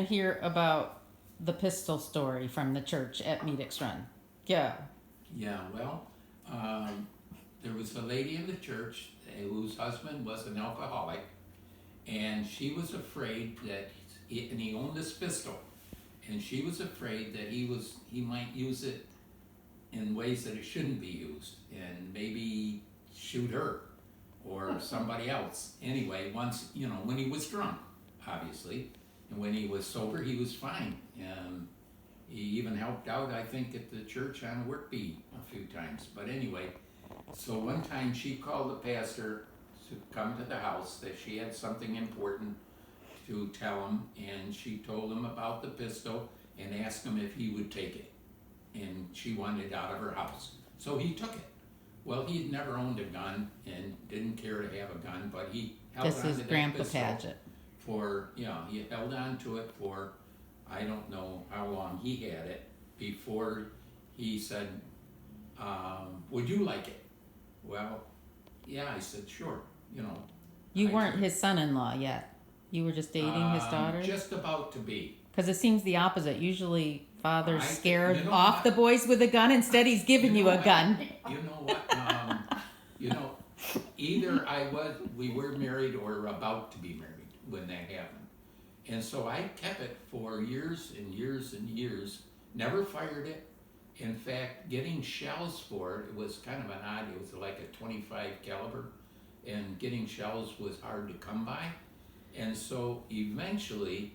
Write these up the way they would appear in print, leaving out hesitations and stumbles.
Hear about the pistol story from the church at Meadix Run. Go. Yeah, well, there was a lady in the church whose husband was an alcoholic, and she was afraid that and he owned this pistol, and she was afraid that he might use it in ways that it shouldn't be used, and maybe shoot her or somebody else. Anyway, once when he was drunk, obviously, and when he was sober, he was fine. He even helped out, I think, at the church on work bee a few times. But anyway, so one time she called the pastor to come to the house that she had something important to tell him, and she told him about the pistol and asked him if he would take it. And she wanted it out of her house. So he took it. Well, he'd never owned a gun and didn't care to have a gun, but he held This on is to that Grandpa pistol Paget. he held on to it for, I don't know how long he had it before he said, would you like it? Well, yeah, I said, sure, You I weren't did. his son-in-law yet. You were just dating his daughter? Just about to be. Because it seems the opposite. Usually father's I- scared you know off what? the boys with a gun. Instead, he's giving you a what? gun. You know what? Either we were married or about to be married when that happened. And so I kept it for years and years and years, never fired it. In fact, getting shells for it was kind of an odd, it was like a 25 caliber, and getting shells was hard to come by. And so eventually,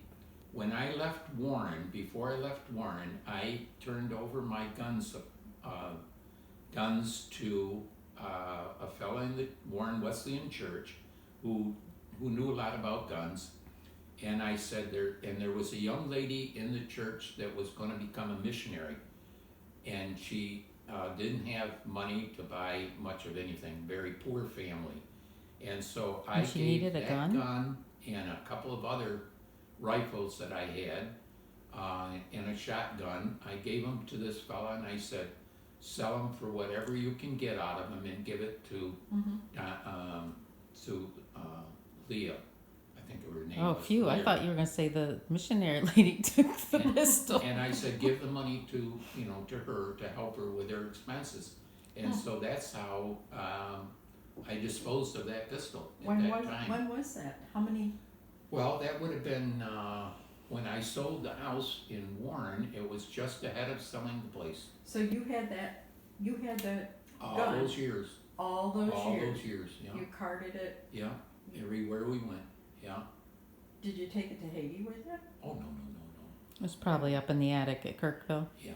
when I left Warren, before I left Warren, I turned over my guns to a fellow in the Warren Wesleyan Church who knew a lot about guns. And I said there was a young lady in the church that was going to become a missionary, and she didn't have money to buy much of anything, very poor family. And so I And she gave needed a that gun? gun and a couple of other rifles that I had, and a shotgun. I gave them to this fella, and I said, sell them for whatever you can get out of them, and give it to Leah. I think her name Oh, was phew. I Leah. thought you were going to say the missionary lady took the pistol. And I said, give the money to her to help her with her expenses. And so that's how I disposed of that pistol at that time. When was that? How many? Well, that would have been when I sold the house in Warren. It was just ahead of selling the place. So you had that All gun? those years. all All those those years, yeah. You carted it. Yeah, everywhere we went, yeah. Did you take it to Haiti with you? Oh, no. It was probably up in the attic at Kirkville. Yeah.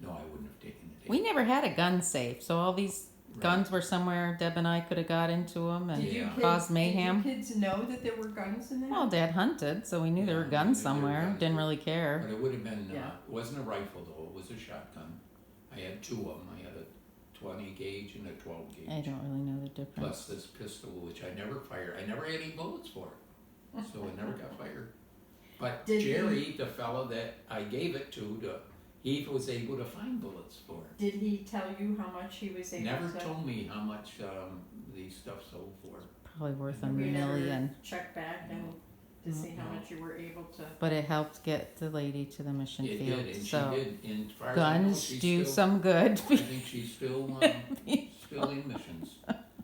No, I wouldn't have taken it. We never had a gun safe, so all these Right. guns were somewhere Deb and I could have got into them and Did you Yeah. kids, caused mayhem. Did you kids know that there were guns in there? Well, Dad hunted, so we knew there were Yeah, guns we knew there were somewhere. guns. Didn't really care. But it would have been, Yeah. it wasn't a rifle though, it was a shotgun. I had two of them, I had a 20 gauge and a 12 gauge. I don't really know the difference. Plus this pistol, which I never fired, I never had any bullets for it, so it never got fired. But Did Jerry, the fellow that I gave it to, he was able to find bullets for it. Did he tell you how much he was able Never to? told me how much the stuff sold for. Probably worth a You never million. check back and to see how much you were able to. But it helped get the lady to the mission It field. did, and so she did. And as far as I know, guns she's do still, some good. I think she's still in missions.